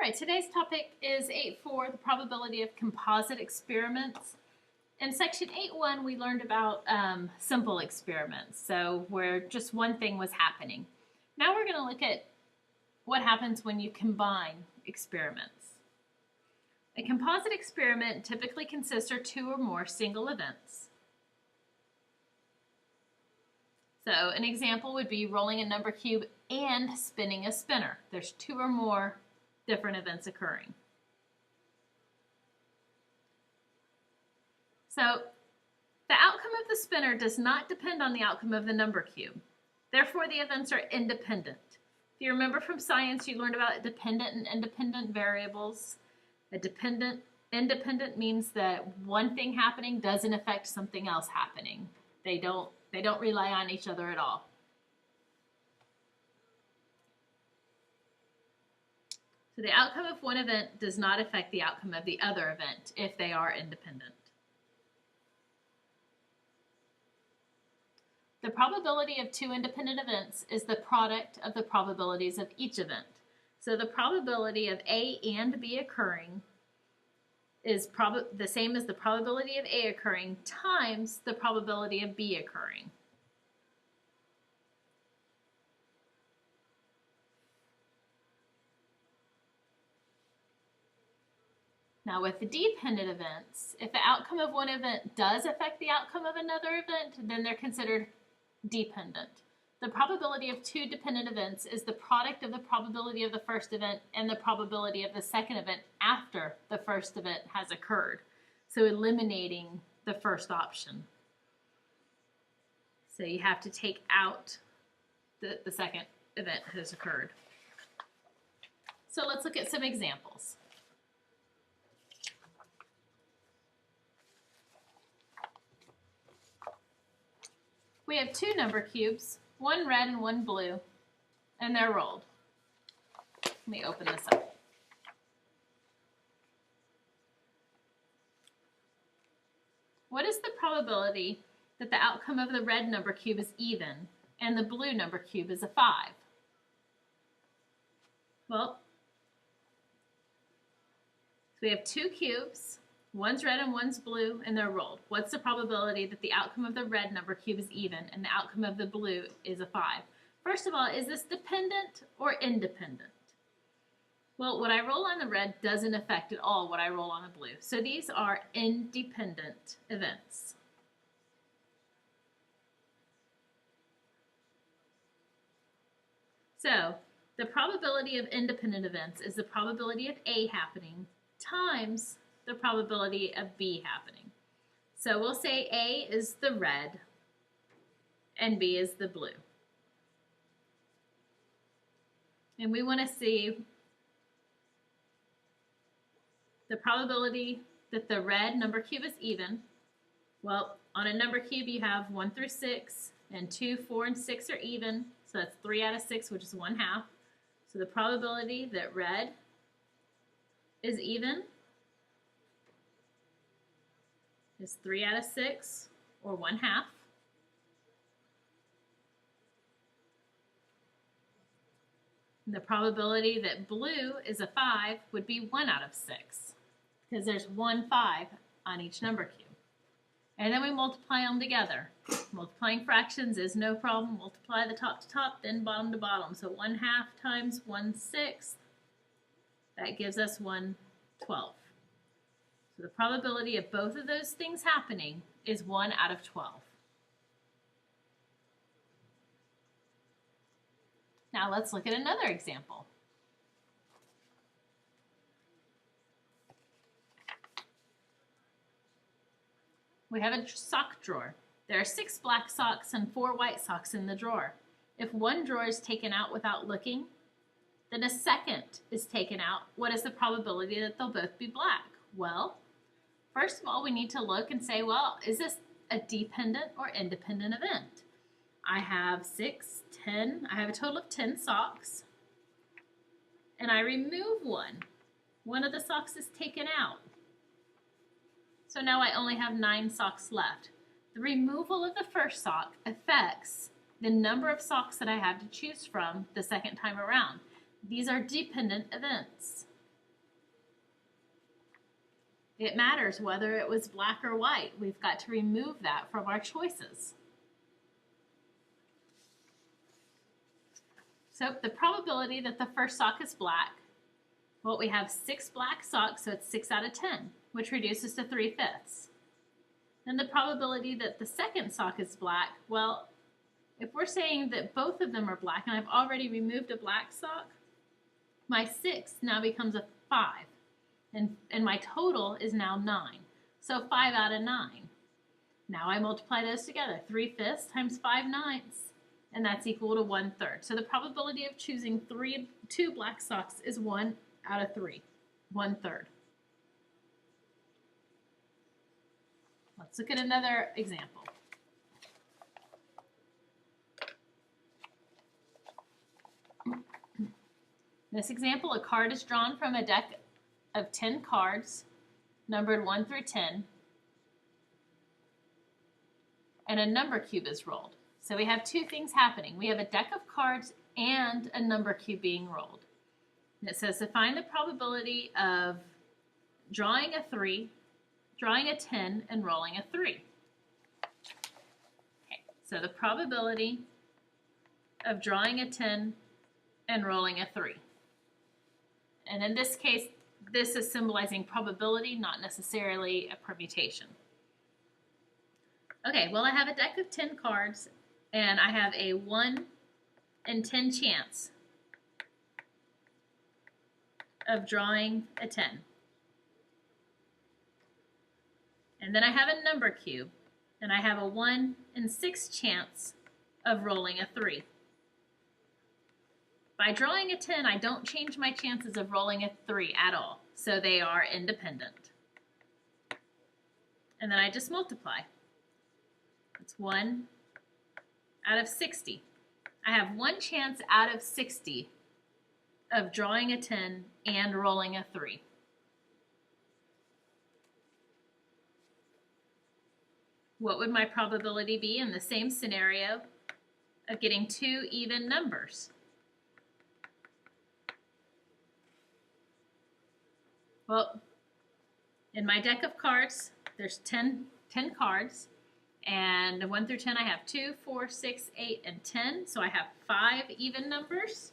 right, today's topic is 8.4, the probability of composite experiments. In section 8.1, we learned about simple experiments, so where just one thing was happening. Now we're going to look at what happens when you combine experiments. A composite experiment typically consists of two or more single events. So an example would be rolling a number cube and spinning a spinner. There's two or more different events occurring. So the outcome of the spinner does not depend on the outcome of the number cube. Therefore, the events are independent. If you remember from science, you learned about dependent and independent variables. Independent means that one thing happening doesn't affect something else happening. They don't rely on each other at all. So the outcome of one event does not affect the outcome of the other event if they are independent. The probability of two independent events is the product of the probabilities of each event. So the probability of A and B occurring is the same as the probability of A occurring times the probability of B occurring. Now with the dependent events, if the outcome of one event does affect the outcome of another event, then they're considered dependent. The probability of two dependent events is the product of the probability of the first event and the probability of the second event after the first event has occurred. So eliminating the first option. So you have to take out the second event has occurred. So let's look at some examples. We have two number cubes, one red and one blue, and they're rolled. Let me open this up. What is the probability that the outcome of the red number cube is even and the blue number cube is a 5? Well, so we have two cubes. One's red and one's blue, and they're rolled. What's the probability that the outcome of the red number cube is even and the outcome of the blue is a 5? First of all, is this dependent or independent? Well, what I roll on the red doesn't affect at all what I roll on the blue. So these are independent events. So the probability of independent events is the probability of A happening times the probability of B happening. So we'll say A is the red and B is the blue. And we want to see the probability that the red number cube is even. Well, on a number cube you have 1 through 6, and 2, 4, and 6 are even. So that's 3 out of 6, which is 1/2. So the probability that red is even is 3 out of 6, or 1/2. And the probability that blue is a 5 would be 1 out of 6, because there's 1 5 on each number cube. And then we multiply them together. Multiplying fractions is no problem. Multiply the top to top, then bottom to bottom. So 1/2 times 1/6, that gives us 1/12. So the probability of both of those things happening is 1 out of 12. Now let's look at another example. We have a sock drawer. There are 6 black socks and 4 white socks in the drawer. If one drawer is taken out without looking, then a second is taken out. What is the probability that they'll both be black? Well, first of all, we need to look and say, well, is this a dependent or independent event? I have 6, 10, I have a total of 10 socks, and I remove one. One of the socks is taken out. So now I only have 9 socks left. The removal of the first sock affects the number of socks that I have to choose from the second time around. These are dependent events. It matters whether it was black or white. We've got to remove that from our choices. So the probability that the first sock is black, well, we have 6 black socks, so it's 6 out of 10, which reduces to 3/5. Then the probability that the second sock is black, well, if we're saying that both of them are black and I've already removed a black sock, my 6 now becomes a 5, and my total is now 9. So 5 out of 9. Now I multiply those together. 3/5 times 5/9, and that's equal to 1/3. So the probability of choosing 2 black socks is 1 out of 3, 1/3. Let's look at another example. In this example, a card is drawn from a deck of 10 cards, numbered 1 through 10, and a number cube is rolled. So we have 2 things happening. We have a deck of cards and a number cube being rolled. And it says to find the probability of drawing a 3, drawing a 10, and rolling a 3. Okay, so the probability of drawing a 10 and rolling a 3. And in this case, this is symbolizing probability, not necessarily a permutation. Okay, well, I have a deck of 10 cards, and I have a 1 in 10 chance of drawing a 10. And then I have a number cube, and I have a 1 in 6 chance of rolling a 3. By drawing a 10, I don't change my chances of rolling a 3 at all, so they are independent. And then I just multiply. It's 1 out of 60. I have 1 chance out of 60 of drawing a 10 and rolling a 3. What would my probability be in the same scenario of getting 2 even numbers? Well, in my deck of cards, there's 10 cards, and 1 through 10 I have 2, 4, 6, 8, and 10, so I have 5 even numbers.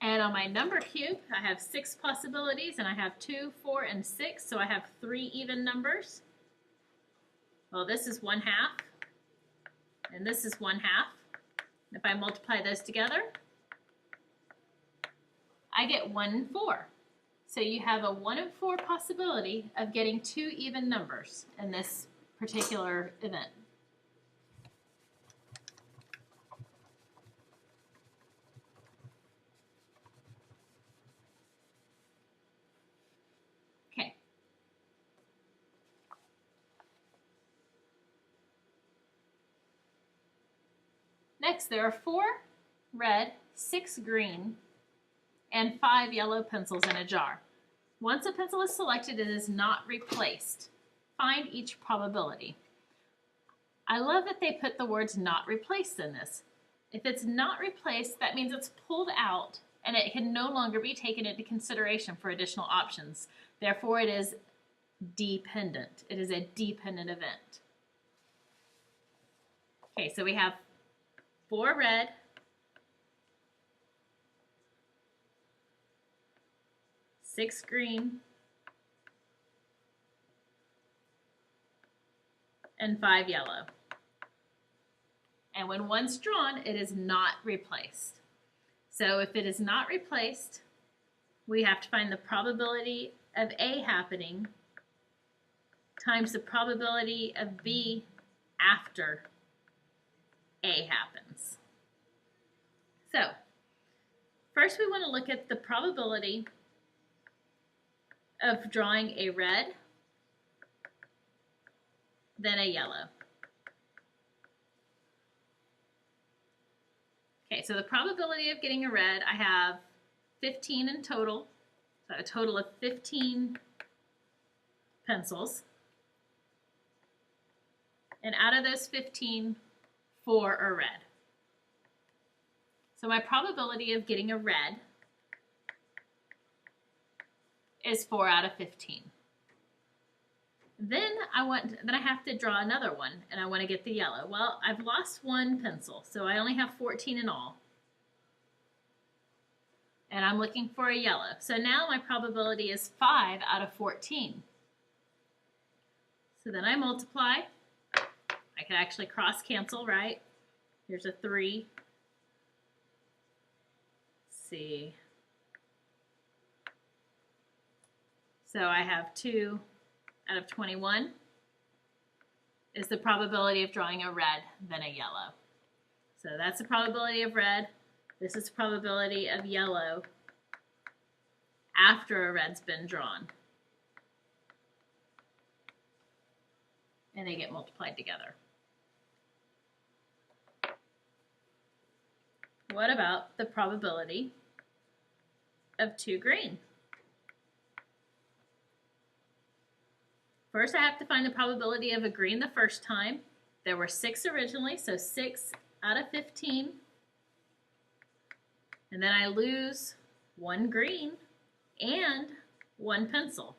And on my number cube, I have 6 possibilities, and I have 2, 4, and 6, so I have 3 even numbers. Well, this is 1/2, and this is 1/2. If I multiply those together, I get 1 in 4. So you have a 1 in 4 possibility of getting 2 even numbers in this particular event. Okay. Next, there are 4 red, 6 green, and 5 yellow pencils in a jar. Once a pencil is selected, it is not replaced. Find each probability. I love that they put the words not replaced in this. If it's not replaced, that means it's pulled out and it can no longer be taken into consideration for additional options. Therefore, it is dependent. It is a dependent event. Okay, so we have 4 red, 6 green, and 5 yellow. And when one's drawn, it is not replaced. So if it is not replaced, we have to find the probability of A happening times the probability of B after A happens. So first we want to look at the probability of drawing a red, then a yellow. Okay, so the probability of getting a red, I have 15 in total, so a total of 15 pencils. And out of those 15, 4 are red. So my probability of getting a red is 4 out of 15. Then I have to draw another one, and I want to get the yellow. Well, I've lost one pencil, so I only have 14 in all. And I'm looking for a yellow. So now my probability is 5 out of 14. So then I multiply. I can actually cross cancel, right? Here's a 3. Let's see. So I have 2 out of 21 is the probability of drawing a red than a yellow. So that's the probability of red. This is the probability of yellow after a red's been drawn. And they get multiplied together. What about the probability of 2 green? First, I have to find the probability of a green the first time. There were 6 originally, so 6 out of 15. And then I lose 1 green and 1 pencil.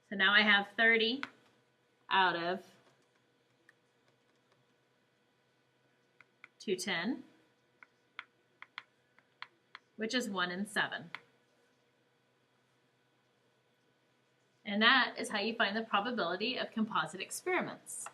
So now I have 30 out of 210, which is 1 in 7. And that is how you find the probability of composite experiments.